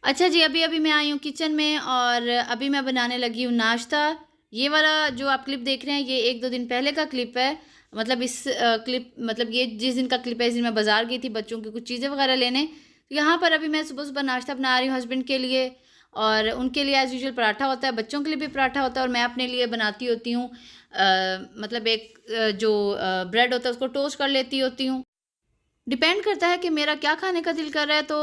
अच्छा जी, अभी अभी मैं आई हूँ किचन में और अभी मैं बनाने लगी हूँ नाश्ता। ये वाला जो आप क्लिप देख रहे हैं ये 1-2 दिन पहले का क्लिप है। मतलब इस क्लिप मतलब ये जिस दिन का क्लिप है, इस दिन मैं बाज़ार गई थी बच्चों की कुछ चीज़ें वगैरह लेने। तो यहाँ पर अभी मैं सुबह-सुबह नाश्ता बना रही हूँ हस्बैंड के लिए, और उनके लिए एज़ यूजुअल पराठा होता है, बच्चों के लिए भी पराठा होता है, और मैं अपने लिए बनाती होती हूँ मतलब एक जो ब्रेड होता है उसको टोस्ट कर लेती होती हूँ। डिपेंड करता है कि मेरा क्या खाने का दिल कर रहा है। तो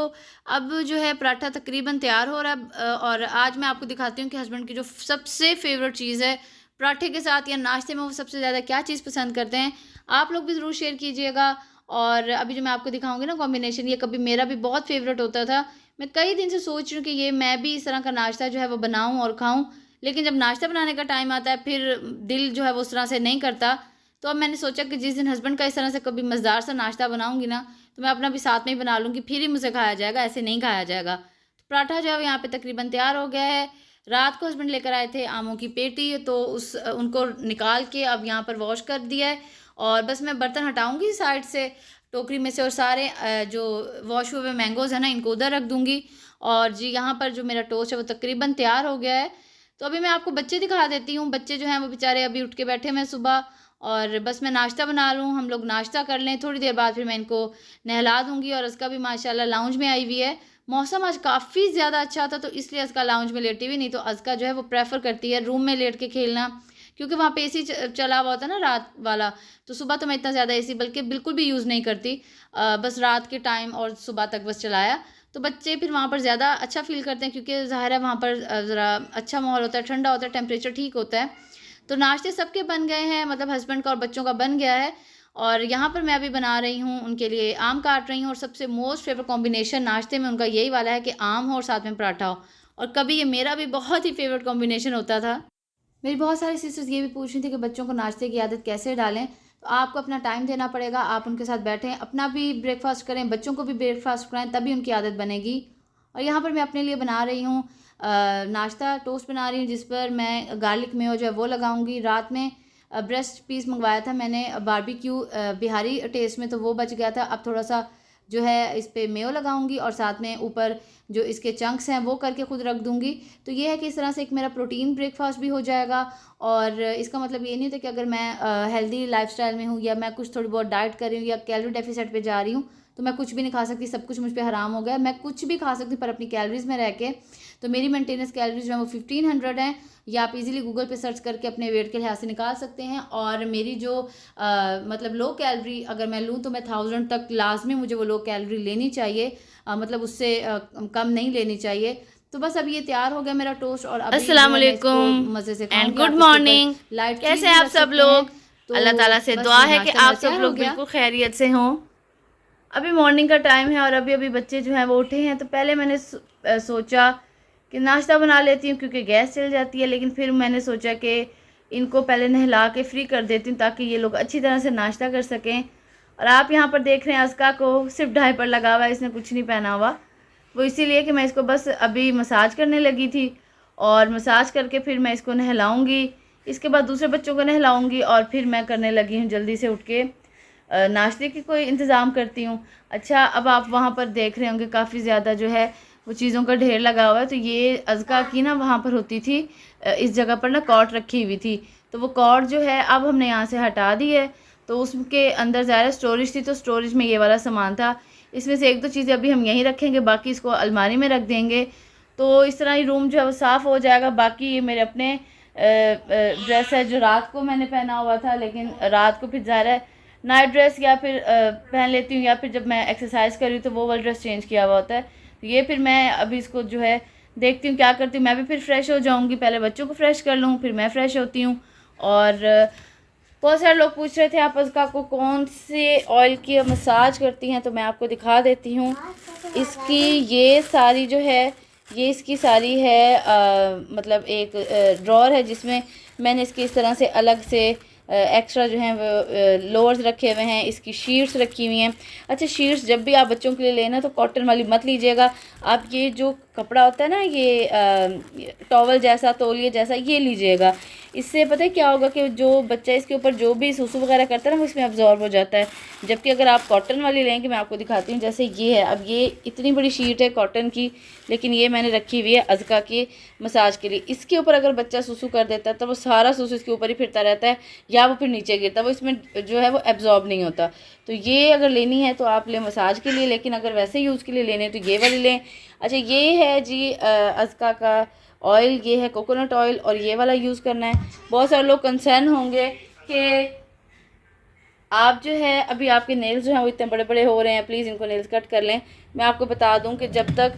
अब जो है पराठा तकरीबन तैयार हो रहा है, और आज मैं आपको दिखाती हूँ कि हस्बैंड की जो सबसे फेवरेट चीज़ है पराठे के साथ या नाश्ते में, वो सबसे ज़्यादा क्या चीज़ पसंद करते हैं। आप लोग भी ज़रूर शेयर कीजिएगा। और अभी जो मैं आपको दिखाऊंगी ना कॉम्बिनेशन, ये कभी मेरा भी बहुत फेवरेट होता था। मैं कई दिन से सोच रही हूँ कि ये मैं भी इस तरह का नाश्ता जो है वो बनाऊँ और खाऊँ, लेकिन जब नाश्ता बनाने का टाइम आता है फिर दिल जो है वो उस तरह से नहीं करता। तो अब मैंने सोचा कि जिस दिन हस्बैंड का इस तरह से कभी मज़ेदार सा नाश्ता बनाऊँगी ना, तो मैं अपना भी साथ में ही बना लूँगी, फिर ही मुझे खाया जाएगा, ऐसे नहीं खाया जाएगा। तो पराठा जो है वो यहाँ पे तकरीबन तैयार हो गया है। रात को हस्बैंड लेकर आए थे आमों की पेटी, तो उनको निकाल के अब यहाँ पर वॉश कर दिया है, और बस मैं बर्तन हटाऊँगी साइड से टोकरी में से, और सारे जो वॉश हुए मैंगोज़ हैं ना इनको उधर रख दूँगी। और जी यहाँ पर जो मेरा टोस्ट है वो तकरीबन तैयार हो गया है। तो अभी मैं आपको बच्चे दिखा देती हूँ। बच्चे जो हैं वो बेचारे अभी उठ के बैठे हुए हैं सुबह, और बस मैं नाश्ता बना लूँ, हम लोग नाश्ता कर लें, थोड़ी देर बाद फिर मैं इनको नहला दूँगी। और उसका भी माशाल्लाह लाउंज में आई हुई है। मौसम आज काफ़ी ज़्यादा अच्छा था, तो इसलिए अज़का लाउंज में लेटी हुई, नहीं तो अज़का जो है वो प्रेफ़र करती है रूम में लेट के खेलना, क्योंकि वहाँ पे एसी चला हुआ होता है ना रात वाला। तो सुबह तो मैं इतना ज़्यादा एसी बल्कि बिल्कुल भी यूज़ नहीं करती, बस रात के टाइम और सुबह तक बस चलाया। तो बच्चे फिर वहाँ पर ज़्यादा अच्छा फ़ील करते हैं, क्योंकि ज़ाहिर है वहाँ पर ज़रा अच्छा माहौल होता है, ठंडा होता है, टेम्परेचर ठीक होता है। तो नाश्ते सबके बन गए हैं, मतलब हस्बैंड का और बच्चों का बन गया है। और यहाँ पर मैं अभी बना रही हूँ उनके लिए आम काट रही हूँ, और सबसे मोस्ट फेवरेट कॉम्बिनेशन नाश्ते में उनका यही वाला है कि आम हो और साथ में पराठा हो। और कभी ये मेरा भी बहुत ही फेवरेट कॉम्बिनेशन होता था। मेरी बहुत सारी सिस्टर्स ये भी पूछ रही थी कि बच्चों को नाश्ते की आदत कैसे डालें। तो आपको अपना टाइम देना पड़ेगा, आप उनके साथ बैठें, अपना भी ब्रेकफास्ट करें, बच्चों को भी ब्रेकफास्ट कराएं, तभी उनकी आदत बनेगी। और यहाँ पर मैं अपने लिए बना रही हूँ नाश्ता, टोस्ट बना रही हूँ जिस पर मैं गार्लिक मेयो जो है वो लगाऊंगी। रात में ब्रेस्ट पीस मंगवाया था मैंने बारबेक्यू बिहारी टेस्ट में, तो वो बच गया था। अब थोड़ा सा जो है इस पे मेयो लगाऊंगी, और साथ में ऊपर जो इसके चंक्स हैं वो करके खुद रख दूंगी। तो ये है कि इस तरह से एक मेरा प्रोटीन ब्रेकफास्ट भी हो जाएगा। और इसका मतलब ये नहीं होता कि अगर मैं हेल्दी लाइफस्टाइल में हूँ, या मैं कुछ थोड़ी बहुत डाइट कर रही हूँ, या कैलोरी डेफिसिट पे जा रही हूँ, तो मैं कुछ भी नहीं खा सकती, सब कुछ मुझ पे हराम हो गया। मैं कुछ भी खा सकती हूँ पर अपनी कैलोरीज में रह के। तो मेरी मेंटेनेंस कैलोरीज जो है वो 1500 हैं, या आप इजीली गूगल पे सर्च करके अपने वेट के लिहाज से निकाल सकते हैं। और मेरी जो मतलब लो कैलोरी अगर मैं लूँ तो मैं 1000 तक लाजमी मुझे वो लो कैलोरी लेनी चाहिए, मतलब उससे कम नहीं लेनी चाहिए। तो बस अभी ये तैयार हो गया मेरा टोस्ट, और अभी जो अस्सलाम है मैं इसको वालेकुम मज़े से एंड खाऊंगी। गुड आप इसके ऊपर मॉर्निंग। लाइट चीज़ कैसे भी हैं आप रख सब सकते हैं। लोग? तो अल्लाह ताला से बस दुआ जी है कि नाश्ता मेरा आप सब तैयार हो लोग गया। बिल्कुल खैरियत से हों। अभी मॉर्निंग का टाइम है और अभी अभी बच्चे जो हैं वो उठे हैं, तो पहले मैंने सोचा कि नाश्ता बना लेती हूँ क्योंकि गैस चल जाती है, लेकिन फिर मैंने सोचा कि इनको पहले नहला के फ्री कर देती हूँ ताकि ये लोग अच्छी तरह से नाश्ता कर सकें। और आप यहाँ पर देख रहे हैं अस्का को सिर्फ डायपर लगा हुआ है, इसने कुछ नहीं पहना हुआ। वो इसीलिए कि मैं इसको बस अभी मसाज करने लगी थी, और मसाज करके फिर मैं इसको नहलाऊंगी। इसके बाद दूसरे बच्चों को नहलाऊंगी, और फिर मैं करने लगी हूँ जल्दी से उठ के नाश्ते की कोई इंतज़ाम करती हूँ। अच्छा, अब आप वहाँ पर देख रहे होंगे काफ़ी ज़्यादा जो है वो चीज़ों का ढेर लगा हुआ है। तो ये अज़का की ना वहाँ पर होती थी, इस जगह पर ना कॉट रखी हुई थी, तो वो कॉट जो है अब हमने यहाँ से हटा दी है। तो उसके अंदर ज़्यादा स्टोरेज थी, तो स्टोरेज में ये वाला सामान था। इसमें से एक दो चीज़ें अभी हम यहीं रखेंगे, बाकी इसको अलमारी में रख देंगे। तो इस तरह ही रूम जो है वो साफ़ हो जाएगा। बाकी ये मेरे अपने ड्रेस है जो रात को मैंने पहना हुआ था, लेकिन रात को फिर ज़ाहिर है नाइट ड्रेस या फिर पहन लेती हूँ, या फिर जब मैं एक्सरसाइज कर रही हूँ तो वो वाला ड्रेस चेंज किया हुआ होता है। तो ये फिर मैं अभी इसको जो है देखती हूँ क्या करती हूँ। मैं भी फिर फ्रेश हो जाऊँगी, पहले बच्चों को फ्रेश कर लूँ फिर मैं फ्रेश होती हूँ। और बहुत सारे लोग पूछ रहे थे आप उसका को कौन से ऑयल की मसाज करती हैं, तो मैं आपको दिखा देती हूँ। इसकी ये सारी जो है ये इसकी सारी है मतलब एक ड्रॉर है जिसमें मैंने इसकी इस तरह से अलग से एक्स्ट्रा जो हैं वो लोअर्स रखे हुए हैं, इसकी शीट्स रखी हुई हैं। अच्छा, शीट्स जब भी आप बच्चों के लिए लेना तो कॉटन वाली मत लीजिएगा, आप ये जो कपड़ा होता है ना, ये टॉवल जैसा, तौलिए जैसा, ये लीजिएगा। इससे पता है क्या होगा कि जो बच्चा इसके ऊपर जो भी सुसु वगैरह करता है ना, वो इसमें अब्जॉर्ब हो जाता है। जबकि अगर आप कॉटन वाली लेंगे, मैं आपको दिखाती हूँ, जैसे ये है, अब ये इतनी बड़ी शीट है कॉटन की, लेकिन ये मैंने रखी हुई है अज़का के मसाज के लिए। इसके ऊपर अगर बच्चा सुसु कर देता है तो वो सारा सुसु इसके ऊपर ही फिरता रहता है, या वो फिर नीचे गिरता है, वो इसमें जो है वो एब्जॉर्ब नहीं होता। तो ये अगर लेनी है तो आप लें मसाज के लिए, लेकिन अगर वैसे यूज़ के लिए लेने तो ये वाली लें। अच्छा, ये है जी अज़का का ऑयल, ये है कोकोनट ऑयल, और ये वाला यूज़ करना है। बहुत सारे लोग कंसर्न होंगे कि आप जो है अभी आपके नेल्स जो हैं वो इतने बड़े बड़े हो रहे हैं, प्लीज़ इनको नेल्स कट कर लें। मैं आपको बता दूं कि जब तक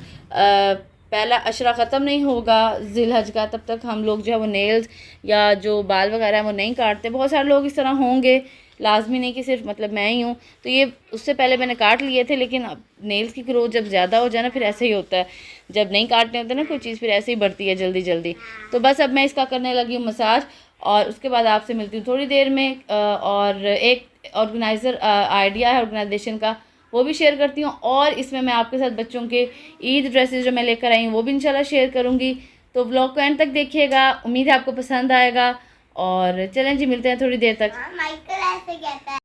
पहला अशरा ख़त्म नहीं होगा ज़िलहज का, तब तक हम लोग जो है वो नेल्स या जो बाल वगैरह है वो नहीं काटते। बहुत सारे लोग इस तरह होंगे, लाजमी नहीं कि सिर्फ मतलब मैं ही हूँ। तो ये उससे पहले मैंने काट लिए थे, लेकिन अब नेल्स की ग्रोथ जब ज़्यादा हो जाए ना, फिर ऐसे ही होता है, जब नहीं काटने होते ना कोई चीज़, फिर ऐसे ही बढ़ती है जल्दी जल्दी। तो बस अब मैं इसका करने लगी हूँ मसाज, और उसके बाद आपसे मिलती हूँ थोड़ी देर में। और एक ऑर्गेनाइज़र आइडिया है ऑर्गेनाइजेशन का, वो भी शेयर करती हूँ। और इसमें मैं आपके साथ बच्चों के ईद ड्रेसेस जो मैं लेकर आई हूँ वो भी इंशाल्लाह शेयर करूँगी। तो व्लॉग को एंड तक देखिएगा, उम्मीद है आपको पसंद आएगा। और चलें जी, मिलते हैं थोड़ी देर तक। माइकल ऐसे कहता है।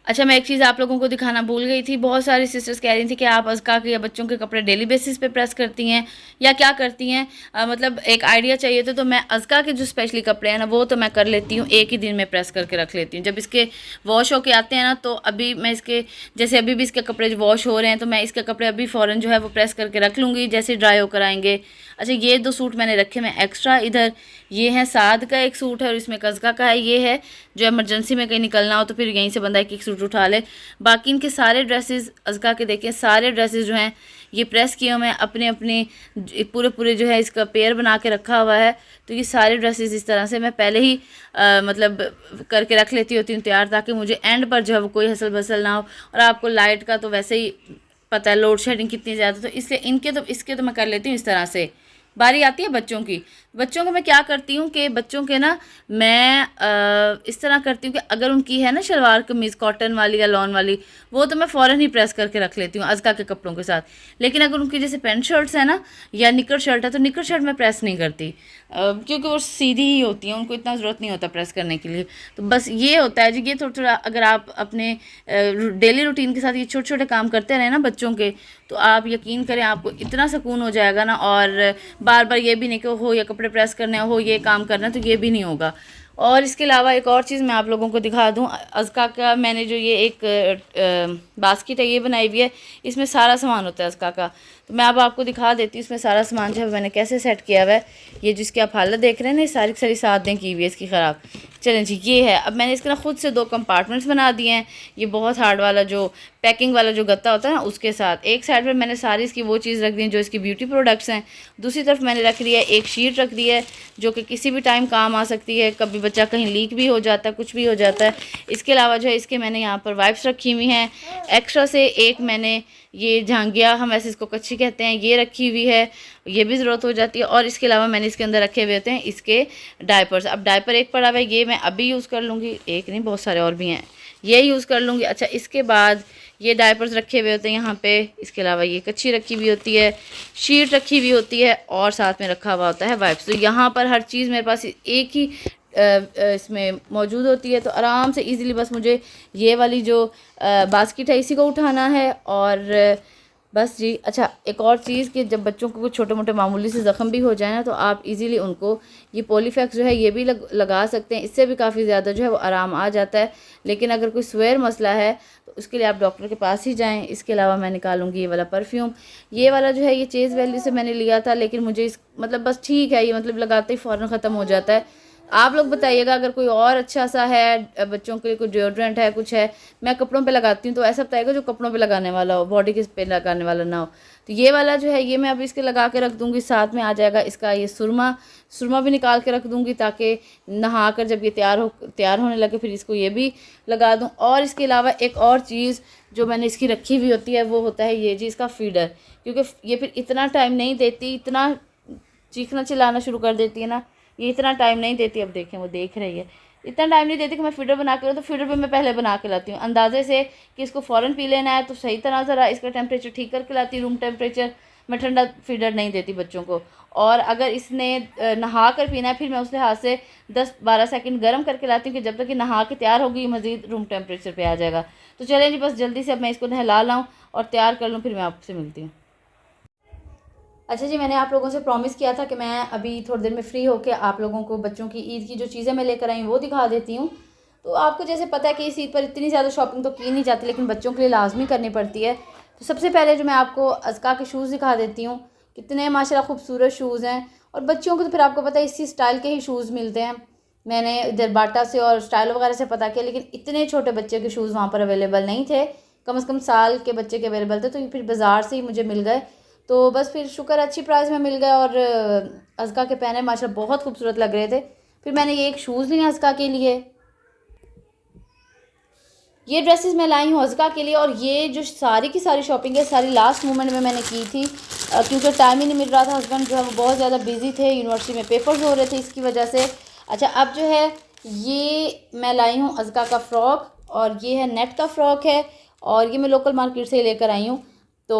अच्छा, मैं एक चीज़ आप लोगों को दिखाना भूल गई थी। बहुत सारी सिस्टर्स कह रही थी कि आप अज़का के या बच्चों के कपड़े डेली बेसिस पे प्रेस करती हैं या क्या करती हैं, मतलब एक आइडिया चाहिए तो मैं अज़का के जो स्पेशली कपड़े हैं ना, वो तो मैं कर लेती हूँ, एक ही दिन में प्रेस करके रख लेती हूँ। जब इसके वॉश होके आते हैं ना, तो अभी मैं इसके जैसे अभी भी इसके कपड़े जो वॉश हो रहे हैं, तो मैं इसके कपड़े अभी फ़ौरन जो है वो प्रेस करके रख लूँगी जैसे ड्राई होकर आएंगे। अच्छा, ये 2 सूट मैंने रखे मैं एक्स्ट्रा इधर। ये है साद का एक सूट है और इसमें अज़का का है। ये है जो इमरजेंसी में कहीं निकलना हो तो फिर यहीं से बंदा एक सूट उठा ले। बाकी इनके सारे ड्रेसेस अज़का के देखें, सारे ड्रेसेस जो हैं ये प्रेस किए हुए हैं, अपने अपने पूरे जो है इसका पेयर बना के रखा हुआ है। तो ये सारे ड्रेसेस इस तरह से मैं पहले ही मतलब करके रख लेती होती हूँ तैयार, ताकि मुझे एंड पर जो है वो कोई हसल बसल ना हो। और आपको लाइट का तो वैसे ही पता है लोड शेडिंग कितनी ज़्यादा, तो इसलिए इसके तो मैं कर लेती हूँ इस तरह से। बारी आती है बच्चों की। बच्चों को मैं क्या करती हूँ कि बच्चों के ना मैं इस तरह करती हूँ कि अगर उनकी है ना शलवार कमीज़ कॉटन वाली या लॉन वाली, वो तो मैं फ़ौरन ही प्रेस करके रख लेती हूँ अज़का के कपड़ों के साथ। लेकिन अगर उनकी जैसे पैंट शर्ट्स है ना या निकर शर्ट है, तो निकर शर्ट मैं प्रेस नहीं करती, क्योंकि वो सीधी ही होती हैं, उनको इतना ज़रूरत नहीं होता प्रेस करने के लिए। तो बस ये होता है जी, ये थोड़ा थोड़ा अगर आप अपने डेली रूटीन के साथ ये छोटे छोटे काम करते रहें ना बच्चों के, तो आप यकीन करें आपको इतना सुकून हो जाएगा ना। और बार बार ये भी नहीं कि हो या कपड़े प्रेस करने हो, ये काम करना, तो ये भी नहीं होगा। और इसके अलावा एक और चीज़ मैं आप लोगों को दिखा दूं, अज़का का मैंने जो ये एक बास्केट है ये बनाई हुई है, इसमें सारा सामान होता है अज़का का। तो मैं अब आपको दिखा देती हूँ इसमें सारा सामान जो है मैंने कैसे सेट किया हुआ है। ये जिसकी आप हालत देख रहे हैं ना, सारी सारी सादें की हुई है इसकी ख़राब। चलें जी, ये है। अब मैंने इसके ना खुद से 2 कंपार्टमेंट्स बना दिए हैं। ये बहुत हार्ड वाला जो पैकिंग वाला जो गत्ता होता है ना, उसके साथ एक साइड पर मैंने सारी इसकी वो चीज़ रख दी है जो इसकी ब्यूटी प्रोडक्ट्स हैं। दूसरी तरफ मैंने रख दी है एक शीट रख दी है जो कि किसी भी टाइम काम आ सकती है, कभी बच्चा कहीं लीक भी हो जाता है, कुछ भी हो जाता है। इसके अलावा जो है इसके मैंने यहाँ पर वाइप्स रखी हुई हैं एक्स्ट्रा से। एक मैंने ये झांगिया, हम ऐसे इसको कच्ची कहते हैं, ये रखी हुई है, ये भी ज़रूरत हो जाती है। और इसके अलावा मैंने इसके अंदर रखे हुए होते हैं इसके डायपर्स। अब डायपर एक पड़ा हुआ है, ये मैं अभी यूज़ कर लूँगी, एक नहीं बहुत सारे और भी हैं, ये यूज़ कर लूँगी। अच्छा, इसके बाद ये डायपर्स रखे हुए होते हैं यहाँ पे। इसके अलावा ये कच्ची रखी हुई होती है, शीट रखी हुई होती है, और साथ में रखा हुआ होता है वाइप्स। तो यहाँ पर हर चीज़ मेरे पास एक ही इसमें मौजूद होती है। तो आराम से इजीली बस मुझे ये वाली जो बास्केट है इसी को उठाना है और बस जी। अच्छा, एक और चीज़ कि जब बच्चों को कुछ छोटे मोटे मामूली से ज़ख़म भी हो जाए ना, तो आप इजीली उनको ये पॉलीफैक्स जो है ये भी लगा सकते हैं। इससे भी काफ़ी ज़्यादा जो है वो आराम आ जाता है। लेकिन अगर कोई स्वेयर मसला है तो उसके लिए आप डॉक्टर के पास ही जाएं। इसके अलावा मैं निकालूंगी ये वाला परफ्यूम। ये वाला जो है ये चेज़ वैली से मैंने लिया था, लेकिन मुझे इस मतलब बस ठीक है, ये मतलब लगाते ही फ़ौरन ख़त्म हो जाता है। आप लोग बताइएगा अगर कोई और अच्छा सा है बच्चों के लिए, कोई डिओड्रेंट है, कुछ है, मैं कपड़ों पे लगाती हूँ, तो ऐसा बताइएगा जो कपड़ों पे लगाने वाला हो, बॉडी के पे लगाने वाला ना हो। तो ये वाला जो है ये मैं अभी इसके लगा के रख दूँगी। साथ में आ जाएगा इसका ये सुरमा भी निकाल के रख दूँगी, ताकि नहा कर जब ये तैयार होने लगे फिर इसको ये भी लगा दूँ। और इसके अलावा एक और चीज़ जो मैंने इसकी रखी हुई होती है वो होता है ये जी इसका फीडर, क्योंकि ये फिर इतना टाइम नहीं देती, इतना चीखना चिल्लाना शुरू कर देती है ना, ये इतना टाइम नहीं देती। अब देखें, वो देख रही है, इतना टाइम नहीं देती कि मैं फीडर बना के लाऊं। तो फीडर भी मैं पहले बना के लाती हूँ अंदाजे से कि इसको फ़ौरन पी लेना है, तो सही तरह ज़रा इसका टेम्परेचर ठीक करके लाती हूँ, रूम टेम्परेचर। मैं ठंडा फीडर नहीं देती बच्चों को। और अगर इसने नहा कर पीना है फिर मैं उस लिहाज से 10-12 सेकंड गर्म करके लाती हूँ कि जब तक कि नहा के तैयार होगी मज़ीद रूम टेम्परेचर पे आ जाएगा। तो चलें जी, बस जल्दी से अब मैं इसको नहला लाऊँ और तैयार कर लूँ, फिर मैं आपसे मिलती हूँ। अच्छा जी, मैंने आप लोगों से प्रॉमिस किया था कि मैं अभी थोड़ी देर में फ्री होकर आप लोगों को बच्चों की ईद की जो चीज़ें मैं लेकर आई हूँ वो दिखा देती हूँ। तो आपको जैसे पता है कि इस ईद पर इतनी ज़्यादा शॉपिंग तो की नहीं जाती, लेकिन बच्चों के लिए लाजमी करनी पड़ती है। तो सबसे पहले जो मैं आपको अज़का के शूज़ दिखा देती हूँ, कितने माशाल्लाह खूबसूरत शूज़ हैं। और बच्चों को तो फिर आपको पता है इसी स्टाइल के ही शूज़ मिलते हैं। मैंने इधर बाटा से और स्टाइल वगैरह से पता किया, लेकिन इतने छोटे बच्चे के शूज़ वहाँ पर अवेलेबल नहीं थे, कम से कम साल के बच्चे के अवेलेबल थे। तो फिर बाज़ार से ही मुझे मिल गए, तो बस फिर शुक्र अच्छी प्राइस में मिल गए। और अज़का के पहने माशाल्लाह बहुत खूबसूरत लग रहे थे। फिर मैंने ये एक शूज़ लिए अज़का के लिए। ये ड्रेसेस मैं लाई हूँ अज़का के लिए, और ये जो सारी की सारी शॉपिंग है सारी लास्ट मोमेंट में मैंने की थी, क्योंकि टाइम ही नहीं मिल रहा था। हस्बैंड जो है वो बहुत ज़्यादा बिजी थे, यूनिवर्सिटी में पेपर्स हो रहे थे, इसकी वजह से। अच्छा, अब जो है ये मैं लाई हूँ अज़का का फ़्रॉक, और ये है नेट का फ़्रॉक है, और ये मैं लोकल मार्केट से लेकर आई हूँ। तो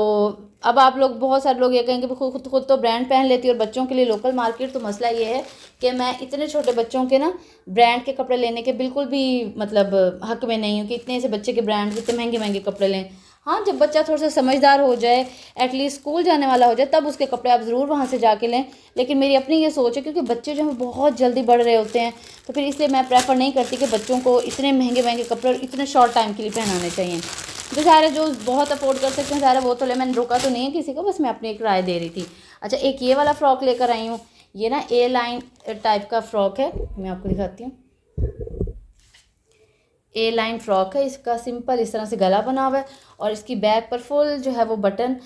अब आप लोग, बहुत सारे लोग ये कहेंगे कि खुद तो ब्रांड पहन लेती है और बच्चों के लिए लोकल मार्केट। तो मसला ये है कि मैं इतने छोटे बच्चों के ना ब्रांड के कपड़े लेने के बिल्कुल भी मतलब हक में नहीं हूँ कि इतने से बच्चे के ब्रांड के इतने महंगे महंगे कपड़े लें। हाँ, जब बच्चा थोड़ा सा समझदार हो जाए, एटलीस्ट स्कूल जाने वाला हो जाए, तब उसके कपड़े आप ज़रूर वहाँ से जाके लें। लेकिन मेरी अपनी ये सोच है, क्योंकि बच्चे जो हैं बहुत जल्दी बढ़ रहे होते हैं, तो फिर इसलिए मैं प्रेफर नहीं करती कि बच्चों को इतने महंगे महंगे कपड़े और इतने शॉर्ट टाइम के लिए पहनाने चाहिए। तो सारे जो बहुत अफोर्ड कर सकते हैं सारे वो तो ले, मैंने रोका तो नहीं है किसी को, बस मैं अपनी एक राय दे रही थी। अच्छा, एक ये वाला फ़्रॉक लेकर आई हूँ। ये ना ए लाइन टाइप का फ़्रॉक है, मैं आपको दिखाती हूँ। ए लाइन फ़्रॉक है, इसका सिंपल इस तरह से गला बना हुआ है, और इसकी बैक पर फुल जो है वो बटन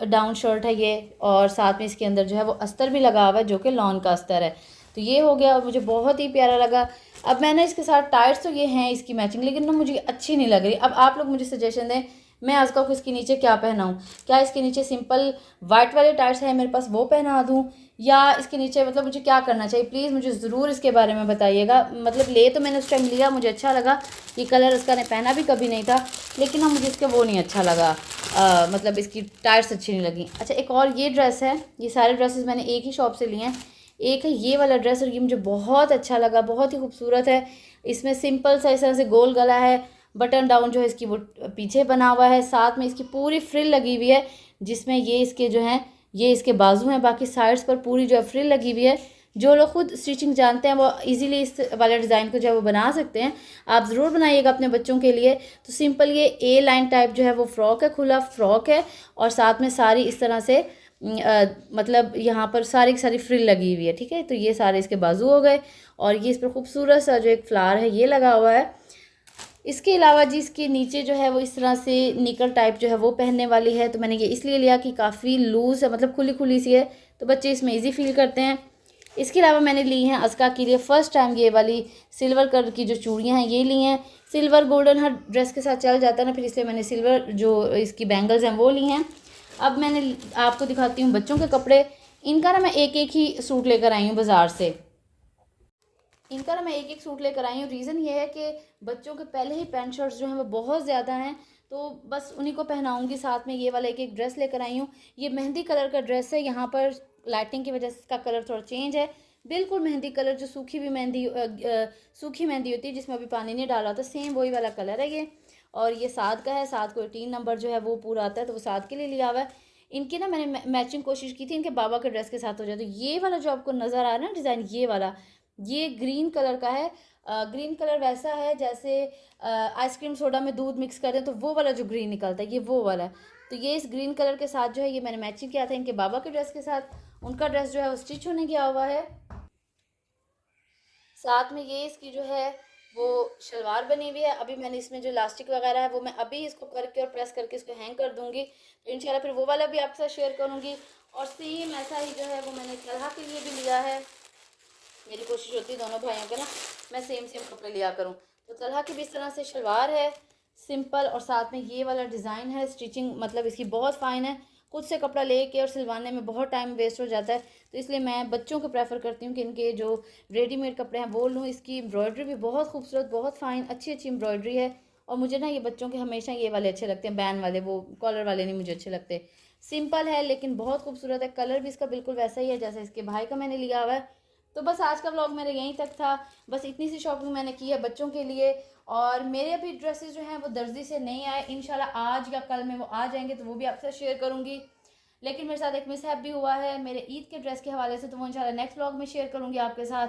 डाउन शर्ट है ये, और साथ में इसके अंदर जो है वो अस्तर भी लगा हुआ है, जो कि लॉन का अस्तर है। तो ये हो गया, मुझे बहुत ही प्यारा लगा। अब मैंने इसके साथ टाइट्स तो ये हैं इसकी मैचिंग, लेकिन ना मुझे अच्छी नहीं लग रही। अब आप लोग मुझे सजेशन दें, मैं अज़का को इसके नीचे क्या पहनाऊँ? क्या इसके नीचे सिंपल वाइट वाले टाइट्स हैं मेरे पास, वो पहना दूँ, या इसके नीचे मतलब मुझे क्या करना चाहिए? प्लीज़ मुझे ज़रूर इसके बारे में बताइएगा। मतलब ले तो मैंने उस टाइम लिया, मुझे अच्छा लगा, ये कलर उसका ने पहना भी कभी नहीं था, लेकिन हाँ मुझे इसका वो नहीं अच्छा लगा, मतलब इसकी टाइट्स अच्छी नहीं लगी। अच्छा, एक और ये ड्रेस है, ये सारे ड्रेसेस मैंने एक ही शॉप से लिए हैं। एक है ये वाला ड्रेस, और ये मुझे बहुत अच्छा लगा, बहुत ही खूबसूरत है। इसमें सिंपल सा इस तरह से गोल गला है, बटन डाउन जो है इसकी वो पीछे बना हुआ है, साथ में इसकी पूरी फ्रिल लगी हुई है, जिसमें ये इसके जो हैं ये इसके बाजू हैं, बाकी साइड्स पर पूरी जो है फ्रिल लगी हुई है। जो लोग खुद स्टिचिंग जानते हैं वो इजीली इस वाले डिज़ाइन को जो है वो बना सकते हैं। आप ज़रूर बनाइएगा अपने बच्चों के लिए। तो सिंपल ये ए लाइन टाइप जो है वो फ़्रॉक है, खुला फ़्रॉक है, और साथ में सारी इस तरह से मतलब यहाँ पर सारी की सारी फ्रिल लगी हुई है, ठीक है। तो ये सारे इसके बाजू हो गए, और ये इस पर खूबसूरत सा जो एक फ्लावर है ये लगा हुआ है। इसके अलावा जी इसके नीचे जो है वो इस तरह से निकर टाइप जो है वो पहनने वाली है। तो मैंने ये इसलिए लिया कि काफ़ी लूज़ है, मतलब खुली खुली सी है, तो बच्चे इसमें ईजी फील करते हैं। इसके अलावा मैंने ली हैं अज़का के लिए फ़र्स्ट टाइम ये वाली सिल्वर कलर की जो चूड़ियाँ हैं ये ली हैं। सिल्वर गोल्डन हर ड्रेस के साथ चल जाता है ना, फिर इसलिए मैंने सिल्वर जो इसकी बैंगल्स हैं वो ली हैं। अब मैंने आपको दिखाती हूँ बच्चों के कपड़े। इनका ना मैं एक एक ही सूट लेकर आई हूँ बाज़ार से। इनका ना मैं एक एक सूट लेकर आई हूँ। रीज़न ये है कि बच्चों के पहले ही पैंट शर्ट्स जो हैं वो बहुत ज़्यादा हैं, तो बस उन्हीं को पहनाऊँगी। साथ में ये वाला एक एक ड्रेस लेकर आई हूँ। ये मेहंदी कलर का ड्रेस है, यहाँ पर लाइटिंग की वजह से इसका कलर थोड़ा चेंज है। बिल्कुल मेहंदी कलर, जो सूखी सूखी मेहंदी होती है जिसमें अभी पानी नहीं डाला होता, सेम वही वाला कलर है ये। और ये 7 का है, 7 को 18 नंबर जो है वो पूरा आता है, तो वो 7 के लिए लिया हुआ है। इनकी ना मैंने मैचिंग कोशिश की थी इनके बाबा के ड्रेस के साथ हो जाए। तो ये वाला जो आपको नज़र आ रहा है ना डिज़ाइन, ये वाला, ये ग्रीन कलर का है। ग्रीन कलर वैसा है जैसे आइसक्रीम सोडा में दूध मिक्स कर दें तो वो वाला जो ग्रीन निकलता है, ये वो वाला है। तो ये इस ग्रीन कलर के साथ जो है ये मैंने मैचिंग किया था इनके बाबा के ड्रेस के साथ। उनका ड्रेस जो है वो स्टिच होने गया हुआ है। साथ में ये इसकी जो है वो शलवार बनी हुई है। अभी मैंने इसमें जो इलास्टिक वगैरह है वो मैं अभी इसको करके और प्रेस करके इसको हैंग कर दूंगी, तो इंशाल्लाह फिर वो वाला भी आपके साथ शेयर करूंगी। और सेम ऐसा ही जो है वो मैंने तलहा के लिए भी लिया है। मेरी कोशिश होती है दोनों भाइयों के ना मैं सेम सेम कपड़े लिया करूं। तो तलहा की भी इस तरह से शलवार है सिंपल, और साथ में ये वाला डिज़ाइन है। स्टिचिंग मतलब इसकी बहुत फ़ाइन है। खुद से कपड़ा लेके और सिलवाने में बहुत टाइम वेस्ट हो जाता है, तो इसलिए मैं बच्चों को प्रेफर करती हूँ कि इनके जो रेडीमेड कपड़े हैं वो लूँ। इसकी एम्ब्रॉयडरी भी बहुत खूबसूरत, बहुत फ़ाइन, अच्छी अच्छी एम्ब्रॉयडरी है। और मुझे ना ये बच्चों के हमेशा ये वाले अच्छे लगते हैं, बैन वाले, वो कॉलर वाले नहीं मुझे अच्छे लगते। सिंपल है लेकिन बहुत खूबसूरत है। कलर भी इसका बिल्कुल वैसा ही है जैसा इसके भाई का मैंने लिया हुआ है। तो बस आज का व्लॉग मेरे यहीं तक था। बस इतनी सी शॉपिंग मैंने की है बच्चों के लिए, और मेरे अभी ड्रेसेस जो हैं वो दर्जी से नहीं आए। इंशाल्लाह आज या कल में वो आ जाएंगे तो वो भी आपसे शेयर करूँगी। लेकिन मेरे साथ एक मिसहैप भी हुआ है मेरे ईद के ड्रेस के हवाले से, तो वो इंशाल्लाह नेक्स्ट व्लॉग में शेयर करूँगी आपके साथ।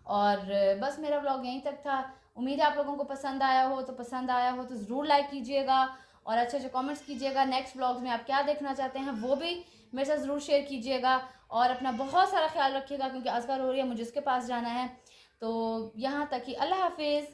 और बस मेरा व्लॉग यहीं तक था। उम्मीद है आप लोगों को पसंद आया हो, तो पसंद आया हो तो ज़रूर लाइक कीजिएगा और अच्छे अच्छे कमेंट्स कीजिएगा। नेक्स्ट व्लॉग्स में आप क्या देखना चाहते हैं वो भी मेरे साथ ज़रूर शेयर कीजिएगा। और अपना बहुत सारा ख्याल रखिएगा क्योंकि अज़कर हो रही है, मुझे उसके पास जाना है। तो यहाँ तक ही, अल्लाह हाफिज़।